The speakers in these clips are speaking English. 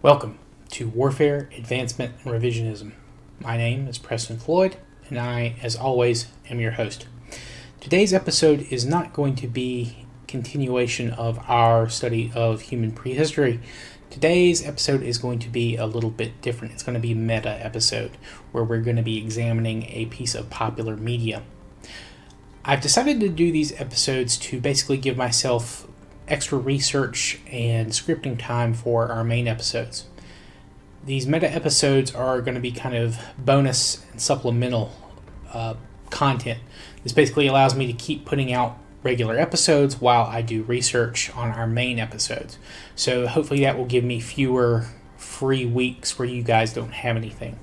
Welcome to Warfare, Advancement, and Revisionism. My name is Preston Floyd, and I, as always, am your host. Today's episode is not going to be a continuation of our study of human prehistory. Today's episode is going to be a little bit different. It's going to be a meta episode where we're going to be examining a piece of popular media. I've decided to do these episodes to basically give myself extra research and scripting time for our main episodes. These meta episodes are going to be kind of bonus and supplemental content. This basically allows me to keep putting out regular episodes while I do research on our main episodes. So hopefully that will give me fewer free weeks where you guys don't have anything.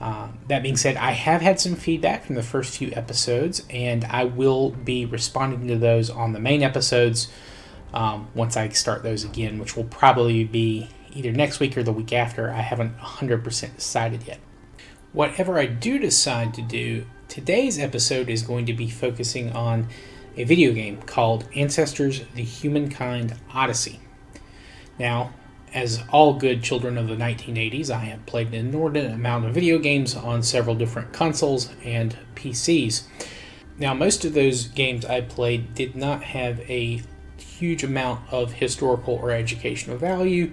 That being said, I have had some feedback from the first few episodes, and I will be responding to those on the main episodes once I start those again, which will probably be either next week or the week after. I haven't 100% decided yet. Whatever I do decide to do, today's episode is going to be focusing on a video game called Ancestors: The Humankind Odyssey. Now, as all good children of the 1980s, I have played an inordinate amount of video games on several different consoles and PCs. Now, most of those games I played did not have a huge amount of historical or educational value,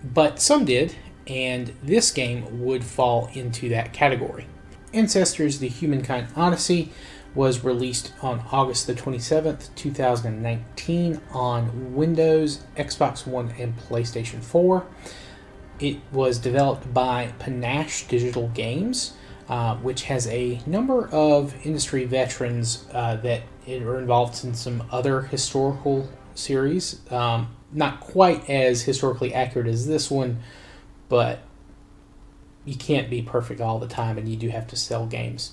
but some did, and this game would fall into that category. Ancestors: The Humankind Odyssey was released on August the 27th, 2019 on Windows, Xbox One, and PlayStation 4. It was developed by Panache Games, which has a number of industry veterans that are involved in some other historical series. Not quite as historically accurate as this one, but you can't be perfect all the time, and you do have to sell games.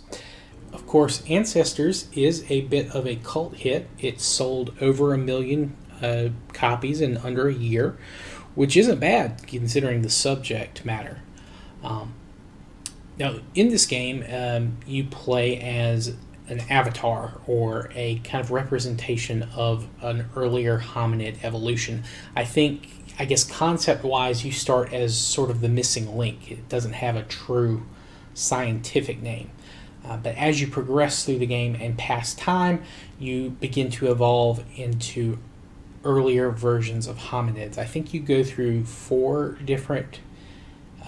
Of course, Ancestors is a bit of a cult hit. It sold over 1 million copies in under a year, which isn't bad considering the subject matter. Now, in this game, you play as an avatar or a kind of representation of an earlier hominid evolution. I guess concept-wise, you start as sort of the missing link. It doesn't have a true scientific name. But as you progress through the game and pass time, you begin to evolve into earlier versions of hominids. I think you go through 4 different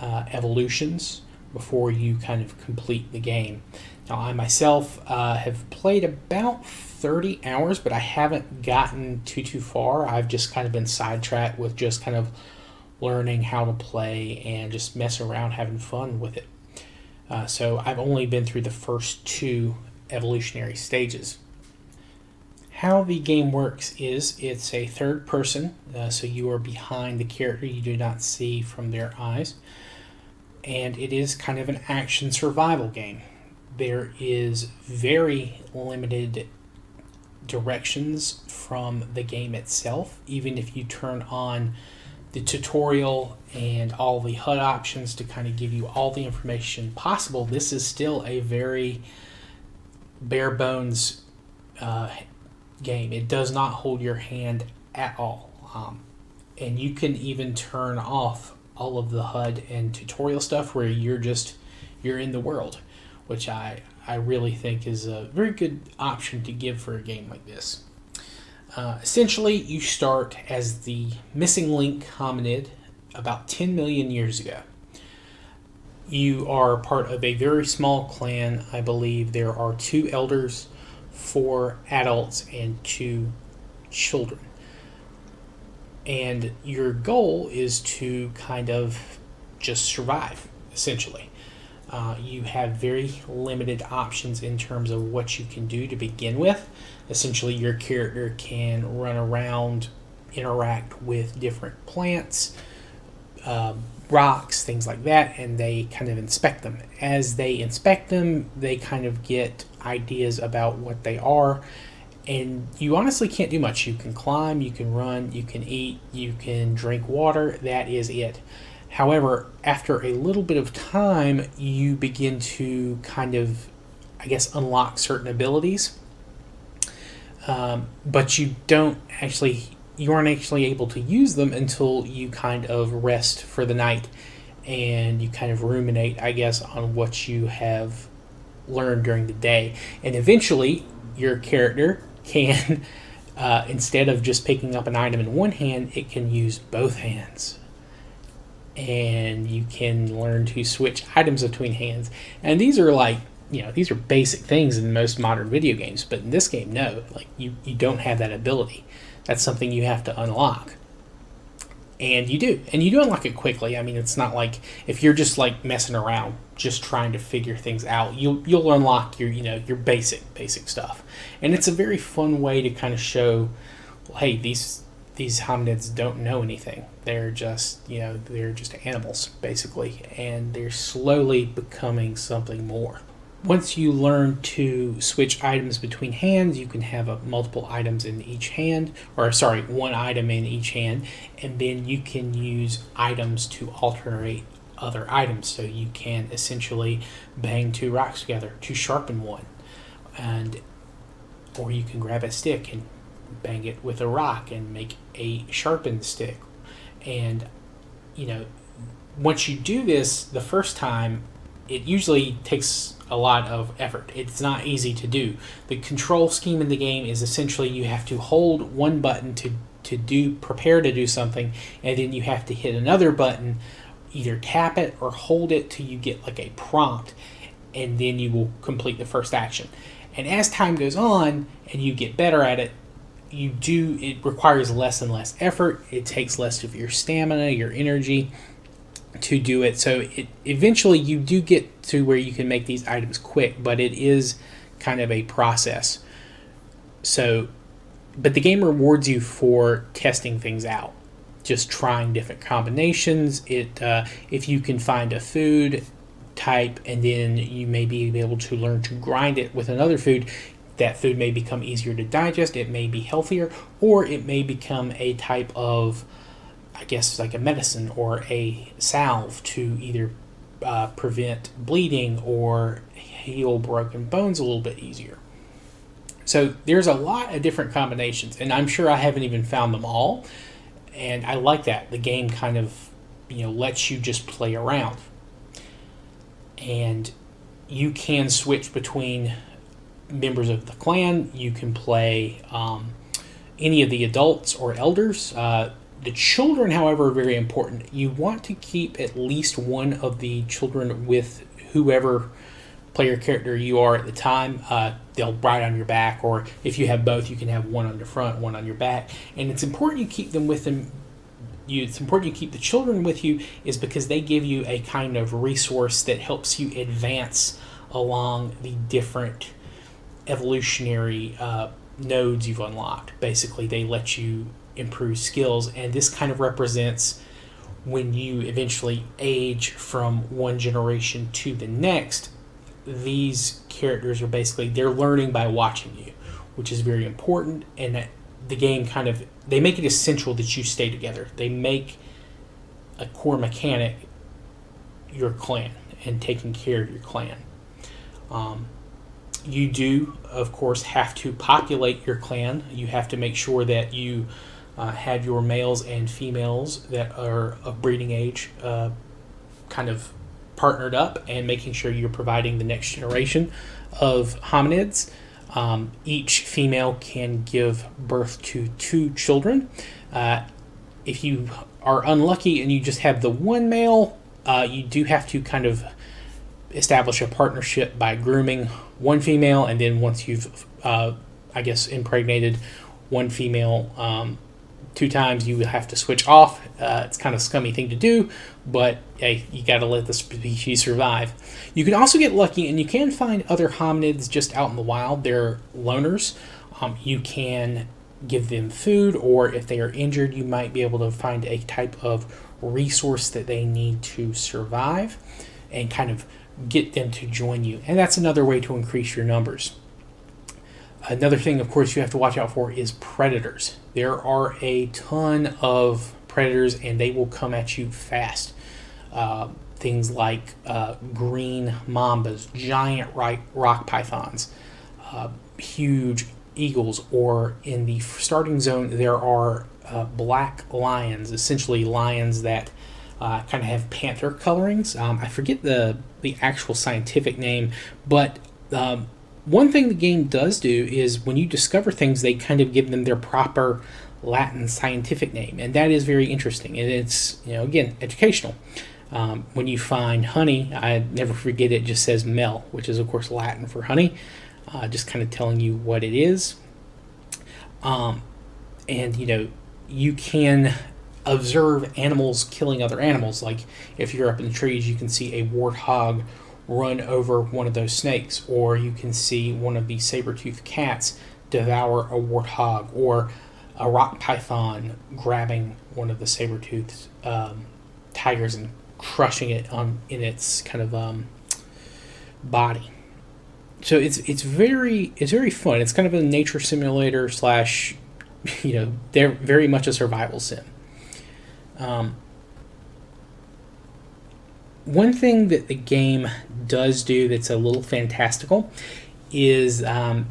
evolutions before you kind of complete the game. Now, I myself have played about 30 hours, but I haven't gotten too far. I've just kind of been sidetracked with just kind of learning how to play and just mess around, having fun with it. So I've only been through the first 2 evolutionary stages. How the game works is it's a third person, so you are behind the character. You do not see from their eyes. And it is kind of an action survival game. There is very limited directions from the game itself. Even if you turn on the tutorial and all the HUD options to kind of give you all the information possible, this is still a very bare bones game. It does not hold your hand at all. And you can even turn off all of the HUD and tutorial stuff where you're in the world, which I really think is a very good option to give for a game like this. Essentially, you start as the missing link hominid about 10 million years ago. You are part of a very small clan. I believe there are 2 elders, 4 adults, and 2 children. And your goal is to kind of just survive, essentially. You have very limited options in terms of what you can do to begin with. Essentially, your character can run around, interact with different plants, rocks, things like that, and they kind of inspect them. As they inspect them, they kind of get ideas about what they are, and you honestly can't do much. You can climb, you can run, you can eat, you can drink water. That is it. However, after a little bit of time, you begin to kind of, I guess, unlock certain abilities, but you don't actually you aren't actually able to use them until you kind of rest for the night and you kind of ruminate, I guess, on what you have learned during the day. And eventually, your character can, instead of just picking up an item in one hand, it can use both hands. And you can learn to switch items between hands. And these are like, these are basic things in most modern video games, but in this game, no. Like, you don't have that ability. That's something you have to unlock. And you do. And you do unlock it quickly. I mean, it's not like if you're just like messing around, just trying to figure things out, you'll unlock your basic stuff. And it's a very fun way to kind of show, hey, these hominids don't know anything. They're just, they're just animals, basically. And they're slowly becoming something more. Once you learn to switch items between hands, you can have multiple items in each hand, one item in each hand, and then you can use items to alternate other items. So you can essentially bang two rocks together to sharpen one, or you can grab a stick and bang it with a rock and make a sharpened stick. And once you do this the first time, it usually takes a lot of effort. It's not easy to do. The control scheme in the game is essentially you have to hold one button to prepare to do something, and then you have to hit another button, either tap it or hold it till you get like a prompt, and then you will complete the first action. And as time goes on and you get better at it, it requires less and less effort. It takes less of your stamina, your energy to do it. So eventually you do get to where you can make these items quick, but it is kind of a process. But the game rewards you for testing things out, just trying different combinations. If you can find a food type and then you may be able to learn to grind it with another food, that food may become easier to digest, it may be healthier, or it may become a type of, I guess, like a medicine or a salve to either prevent bleeding or heal broken bones a little bit easier. So there's a lot of different combinations, and I'm sure I haven't even found them all. And I like that. The game kind of, lets you just play around. And you can switch between members of the clan. You can play any of the adults or elders. The children, however, are very important. You want to keep at least one of the children with whoever player character you are at the time. They'll ride on your back, or if you have both, you can have one on your front, one on your back. And it's important you keep them with them. It's important you keep the children with you, is because they give you a kind of resource that helps you advance along the different evolutionary nodes you've unlocked. Basically, they let you improve skills, and this kind of represents when you eventually age from one generation to the next. These characters are basically, they're learning by watching you, which is very important, and that the game they make it essential that you stay together. They make a core mechanic your clan and taking care of your clan. You do, of course, have to populate your clan. You have to make sure that you have your males and females that are of breeding age kind of partnered up, and making sure you're providing the next generation of hominids. Each female can give birth to 2 children. If you are unlucky and you just have the one male, you do have to kind of establish a partnership by grooming one female, and then once you've, impregnated one female 2 times, you have to switch off. It's kind of a scummy thing to do, but hey, you got to let the species survive. You can also get lucky, and you can find other hominids just out in the wild. They're loners. You can give them food, or if they are injured, you might be able to find a type of resource that they need to survive and kind of get them to join you. And that's another way to increase your numbers. Another thing, of course, you have to watch out for is predators. There are a ton of predators, and they will come at you fast. Things like green mambas, giant rock pythons, huge eagles, or in the starting zone there are black lions, essentially lions that kind of have panther colorings. I forget the actual scientific name, but one thing the game does do is when you discover things, they kind of give them their proper Latin scientific name, and that is very interesting. And it's, again, educational. When you find honey, I never forget it just says mel, which is of course Latin for honey, just kind of telling you what it is. And you can observe animals killing other animals. Like if you're up in the trees, you can see a warthog run over one of those snakes, or you can see one of the saber-toothed cats devour a warthog, or a rock python grabbing one of the saber-toothed tigers and crushing it in its kind of body. So it's very fun. It's kind of a nature simulator slash, they're very much a survival sim. One thing that the game does do that's a little fantastical is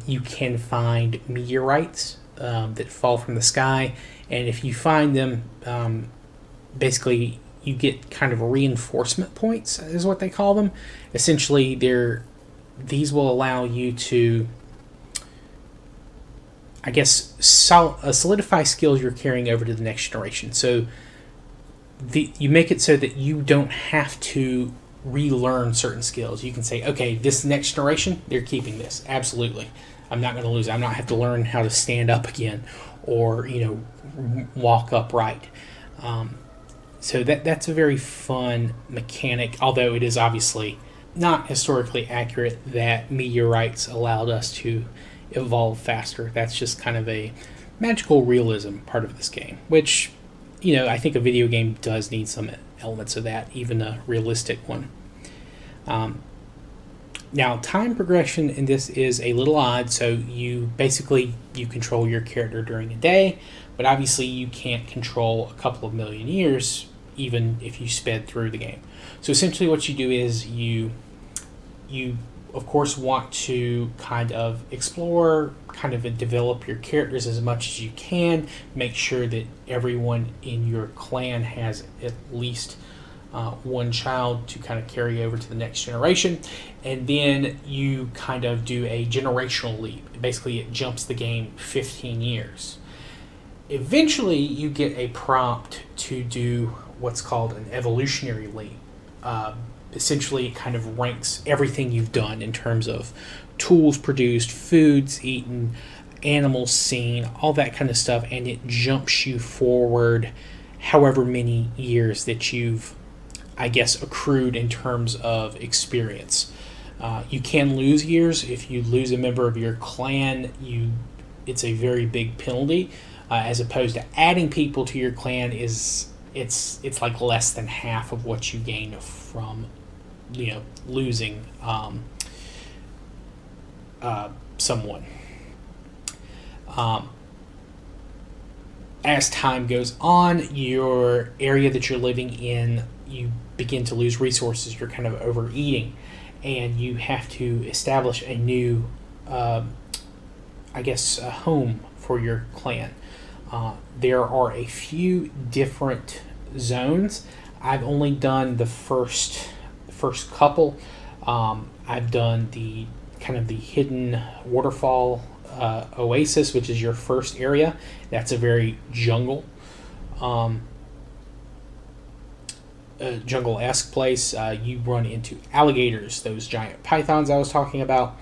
you can find meteorites that fall from the sky, and if you find them, basically you get kind of reinforcement points, is what they call them. Essentially, these will allow you to, I guess, solidify skills you're carrying over to the next generation. So you make it so that you don't have to relearn certain skills. You can say, okay, this next generation, they're keeping this. Absolutely. I'm not going to lose. I'm not have to learn how to stand up again or, walk upright. So that's a very fun mechanic, although it is obviously not historically accurate that meteorites allowed us to evolve faster. That's just kind of a magical realism part of this game, which, I think a video game does need some elements of that, even a realistic one. Now, time progression in this is a little odd. So you control your character during a day, but obviously you can't control a couple of million years, even if you sped through the game. So essentially what you do is you of course want to kind of explore, kind of develop your characters as much as you can, make sure that everyone in your clan has at least one child to kind of carry over to the next generation, and then you kind of do a generational leap. Basically, it jumps the game 15 years. Eventually, you get a prompt to do what's called an evolutionary leap. Essentially, it kind of ranks everything you've done in terms of tools produced, foods eaten, animals seen, all that kind of stuff, and it jumps you forward however many years that you've, I guess, accrued in terms of experience. You can lose years. If you lose a member of your clan, it's a very big penalty, as opposed to adding people to your clan it's like less than half of what you gain from losing someone. As time goes on, your area that you're living in, you begin to lose resources. You're kind of overeating, and you have to establish a new, a home for your clan. There are a few different zones. I've only done the first couple. I've done the kind of the hidden waterfall oasis, which is your first area. That's a very jungle-esque place. You run into alligators, those giant pythons I was talking about.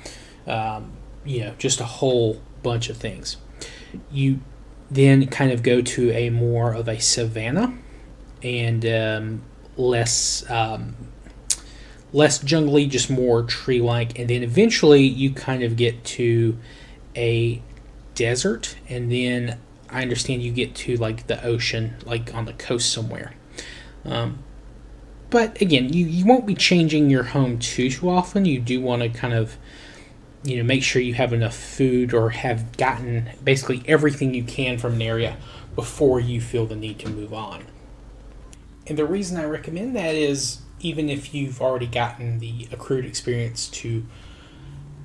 Just a whole bunch of things. You then kind of go to a more of a savanna and less jungly, just more tree-like, and then eventually you kind of get to a desert, and then I understand you get to like the ocean, like on the coast somewhere. But again, you won't be changing your home too often. You do want to kind of make sure you have enough food or have gotten basically everything you can from an area before you feel the need to move on. And the reason I recommend that is, even if you've already gotten the accrued experience to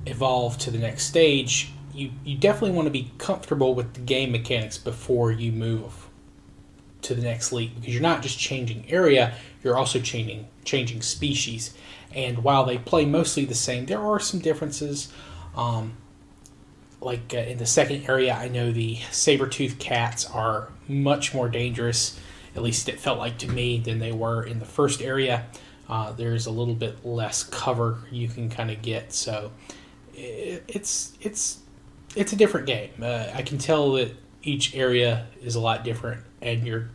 evolve to the next stage, you definitely want to be comfortable with the game mechanics before you move to the next league, because you're not just changing area, you're also changing species. And while they play mostly the same, there are some differences. In the second area, I know the saber-toothed cats are much more dangerous, at least it felt like to me, than they were in the first area. There's a little bit less cover you can kind of get, so it's a different game. I can tell that each area is a lot different, and your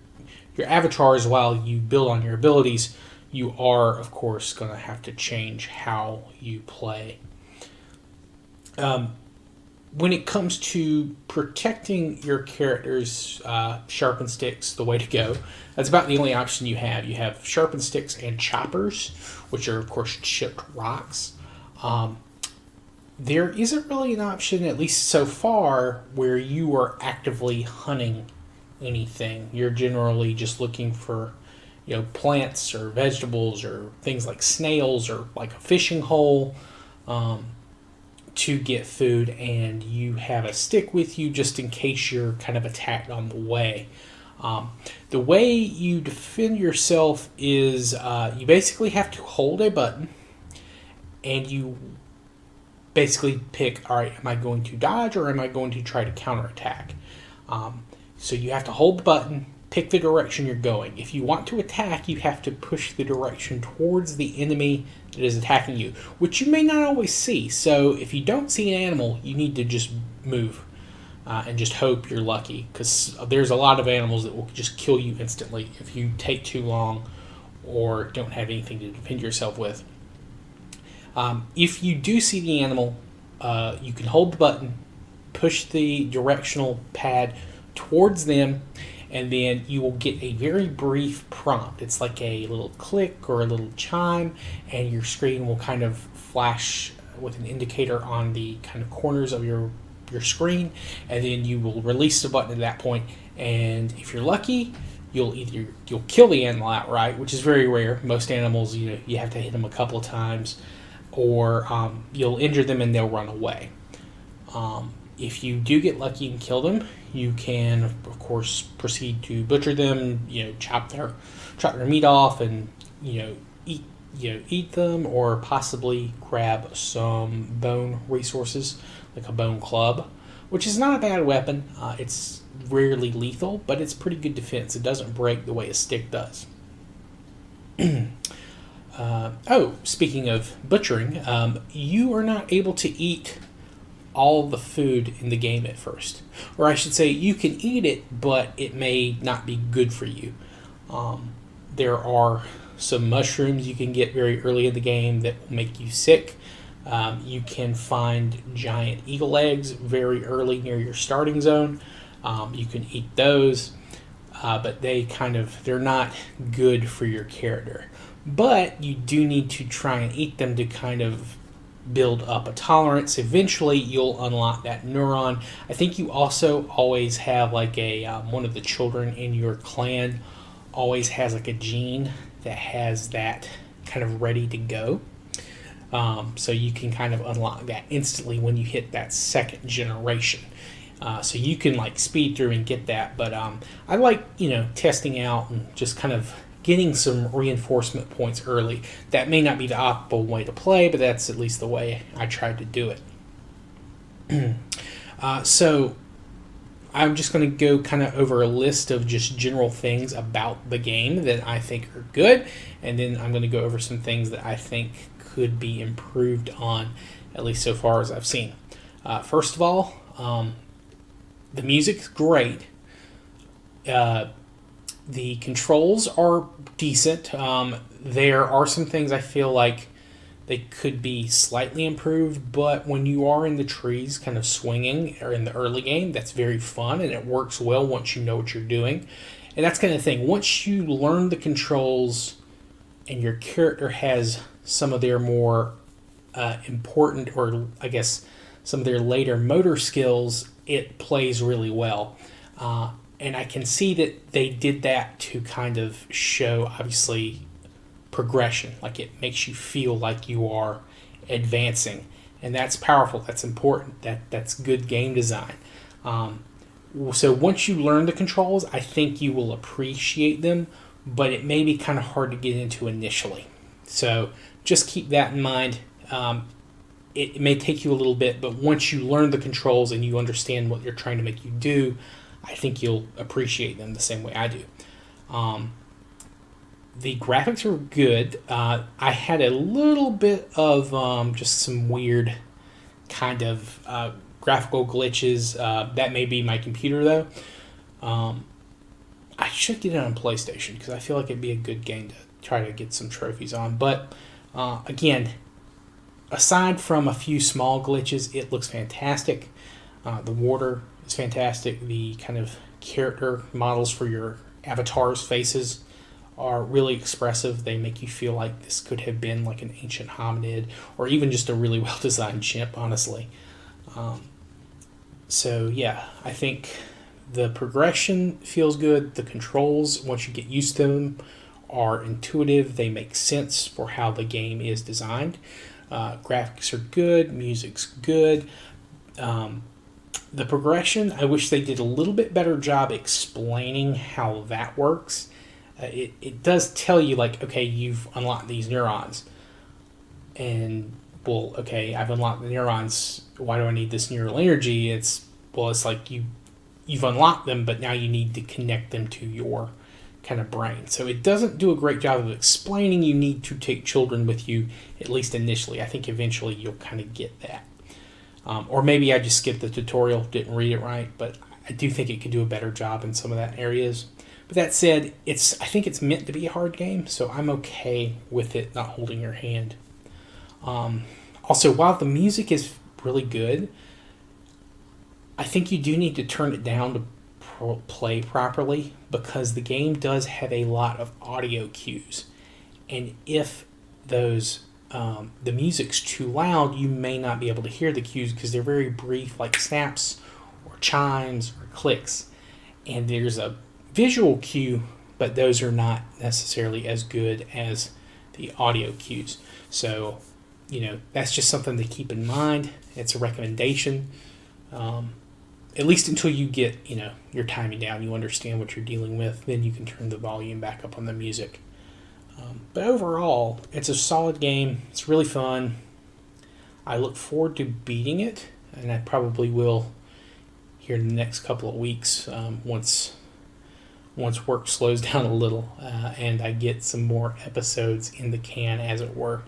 avatars, while you build on your abilities, you are, of course, going to have to change how you play. When it comes to protecting your characters, sharpened sticks, the way to go. That's about the only option you have. You have sharpened sticks and choppers, which are, of course, chipped rocks. There isn't really an option, at least so far, where you are actively hunting anything. You're generally just looking for, plants or vegetables or things like snails or like a fishing hole to get food, and you have a stick with you just in case you're kind of attacked on the way. The way you defend yourself is you basically have to hold a button, and you basically pick, all right, am I going to dodge or am I going to try to counterattack? So you have to hold the button, pick the direction you're going. If you want to attack, you have to push the direction towards the enemy that is attacking you, which you may not always see. So if you don't see an animal, you need to just move and just hope you're lucky, because there's a lot of animals that will just kill you instantly if you take too long or don't have anything to defend yourself with. If you do see the animal, you can hold the button, push the directional pad towards them, and then you will get a very brief prompt. It's like a little click or a little chime, and your screen will kind of flash with an indicator on the kind of corners of your screen, and then you will release the button at that point, and if you're lucky, you'll kill the animal outright, which is very rare. Most animals, you have to hit them a couple of times, or you'll injure them and they'll run away. If you do get lucky and kill them, you can, of course, proceed to butcher them, chop their meat off, and eat them, or possibly grab some bone resources, like a bone club, which is not a bad weapon. It's rarely lethal, but it's pretty good defense. It doesn't break the way a stick does. Speaking of butchering, you are not able to eat all the food in the game at first. Or I should say, you can eat it, but it may not be good for you. There are some mushrooms you can get very early in the game that will make you sick. You can find giant eagle eggs very early near your starting zone. You can eat those, but they're not good for your character. But you do need to try and eat them to kind of build up a tolerance. Eventually, you'll unlock that neuron. I think you also always have like one of the children in your clan always has like a gene that has that kind of ready to go. So you can kind of unlock that instantly when you hit that second generation. So you can like speed through and get that. But I like, testing out and just kind of getting some reinforcement points early. That may not be the optimal way to play, but that's at least the way I tried to do it. So I'm just going to go kind of over a list of just general things about the game that I think are good, and then I'm going to go over some things that I think could be improved on, at least so far as I've seen. First of all, the music's great. The controls are decent. There are some things I feel like they could be slightly improved, but when you are in the trees kind of swinging or in the early game, that's very fun, and it works well once you know what you're doing. And that's kind of the thing. Once you learn the controls and your character has some of their more important, or I guess some of their later motor skills, it plays really well. And I can see that they did that to kind of show, obviously, progression. Like, it makes you feel like you are advancing. and that's powerful. That's important. That's good game design. So once you learn the controls, I think you will appreciate them, but it may be kind of hard to get into initially. So just keep that in mind. It may take you a little bit, but once you learn the controls and you understand what they're trying to make you do, I think you'll appreciate them the same way I do. The graphics are good. I had a little bit of just some weird kind of graphical glitches. That may be my computer, though. I should get it on PlayStation because I feel like it'd be a good game to try to get some trophies on. But again, aside from a few small glitches, it looks fantastic. The water is fantastic. The kind of character models for your avatar's faces are really expressive. They make you feel like this could have been like an ancient hominid or even just a really well-designed chimp, honestly. So yeah, I think the progression feels good. The controls, once you get used to them, are intuitive. They make sense for how the game is designed. Graphics are good. Music's good. The progression, I wish they did a little bit better job explaining how that works. It does tell you, like, okay, you've unlocked these neurons. And, well, okay, I've unlocked the neurons. Why do I need this neural energy? It's like you've unlocked them, but now you need to connect them to your kind of brain. So it doesn't do a great job of explaining you need to take children with you, at least initially. I think eventually you'll kind of get that. Or maybe I just skipped the tutorial, didn't read it right, but I do think it could do a better job in some of that areas. But that said, I think it's meant to be a hard game, so I'm okay with it not holding your hand. Also, while the music is really good, I think you do need to turn it down to play properly because the game does have a lot of audio cues. And if those the music's too loud, you may not be able to hear the cues because they're very brief, like snaps or chimes or clicks. And there's a visual cue, but those are not necessarily as good as the audio cues. So, that's just something to keep in mind. It's a recommendation. At least until you get, your timing down, you understand what you're dealing with, then you can turn the volume back up on the music. But overall, it's a solid game. It's really fun. I look forward to beating it, and I probably will here in the next couple of weeks once work slows down a little and I get some more episodes in the can, as it were.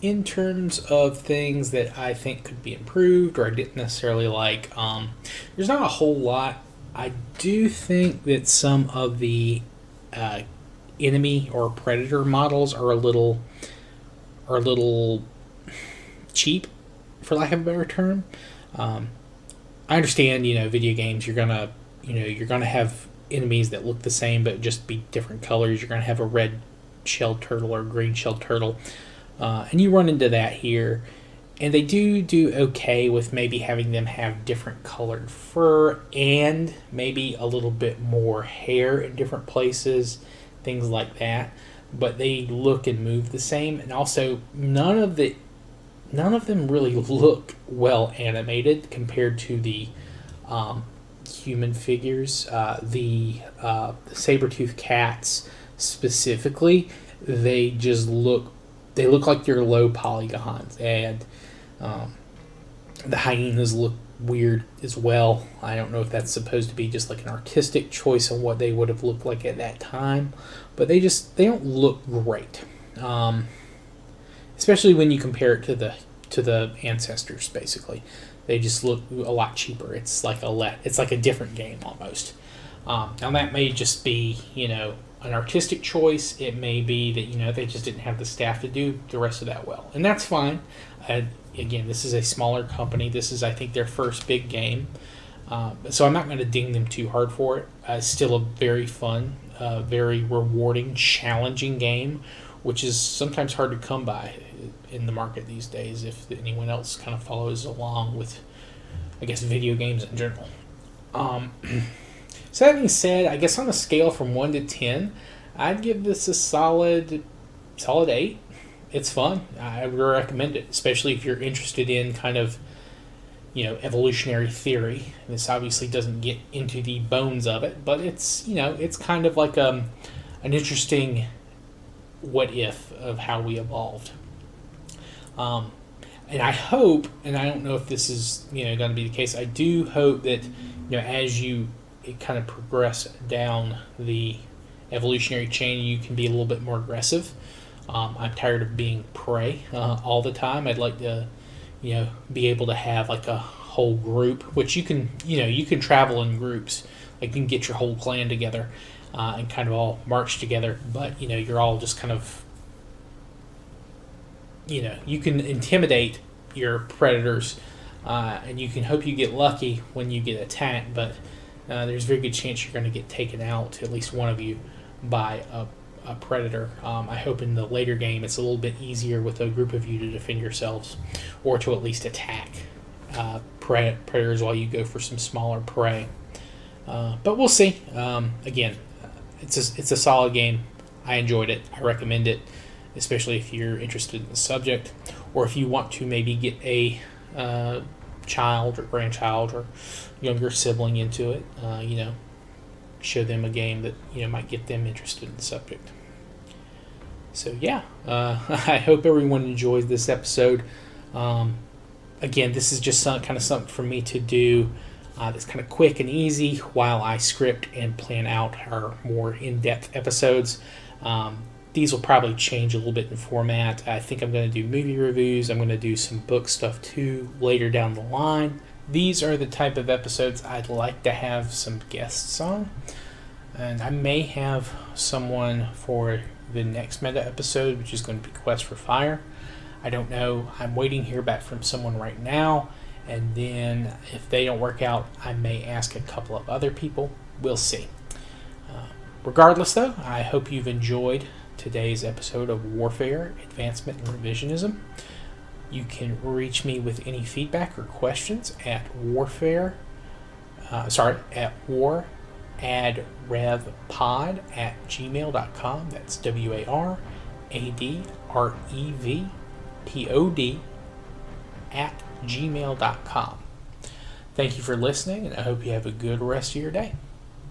In terms of things that I think could be improved or I didn't necessarily like, there's not a whole lot. I do think that some of the enemy or predator models are a little cheap, for lack of a better term. I understand, video games, you're gonna have enemies that look the same but just be different colors. You're gonna have a red shelled turtle or a green shelled turtle, and you run into that here. And they do okay with maybe having them have different colored fur and maybe a little bit more hair in different places, things like that. But they look and move the same, and also none of them really look well animated compared to the human figures. The saber-toothed cats specifically, they look like they're low polygons, and the hyenas look weird as well. I don't know if that's supposed to be just like an artistic choice on what they would have looked like at that time, but they don't look great, especially when you compare it to the ancestors. Basically, they just look a lot cheaper. It's like a different game almost. Now that may just be an artistic choice. It may be that they just didn't have the staff to do the rest of that well, and that's fine. Again, this is a smaller company. This is, I think, their first big game, so I'm not going to ding them too hard for it. It's still a very fun, very rewarding, challenging game, which is sometimes hard to come by in the market these days if anyone else kind of follows along with, I guess, video games in general. So that being said, I guess on a scale from 1 to 10, I'd give this a solid 8. it's fun. I would recommend it, especially if you're interested in kind of, evolutionary theory. This obviously doesn't get into the bones of it, but it's kind of like an interesting what if of how we evolved. And I hope, and I don't know if this is going to be the case. I do hope that as you kind of progress down the evolutionary chain, you can be a little bit more aggressive. I'm tired of being prey all the time. I'd like to, be able to have like a whole group, which you can travel in groups. Like you can get your whole clan together and kind of all march together, but you're all just kind of, you can intimidate your predators, and you can hope you get lucky when you get attacked, but there's a very good chance you're going to get taken out, at least one of you, by a predator. I hope in the later game it's a little bit easier with a group of you to defend yourselves, or to at least attack predators while you go for some smaller prey. But we'll see. Again, it's a solid game. I enjoyed it. I recommend it, especially if you're interested in the subject, or if you want to maybe get a child or grandchild or younger sibling into it. Show them a game that might get them interested in the subject. So yeah, I hope everyone enjoys this episode. Again, this is just kind of something for me to do that's kind of quick and easy while I script and plan out our more in-depth episodes. These will probably change a little bit in format. I think I'm going to do movie reviews. I'm going to do some book stuff too later down the line. These are the type of episodes I'd like to have some guests on. And I may have someone for the next meta episode, which is going to be Quest for Fire. I don't know. I'm waiting to hear back from someone right now. And then if they don't work out, I may ask a couple of other people. We'll see. Regardless, though, I hope you've enjoyed today's episode of Warfare, Advancement, and Revisionism. You can reach me with any feedback or questions at waradrevpod@gmail.com. That's waradrevpod@gmail.com. Thank you for listening, and I hope you have a good rest of your day.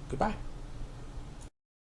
Goodbye.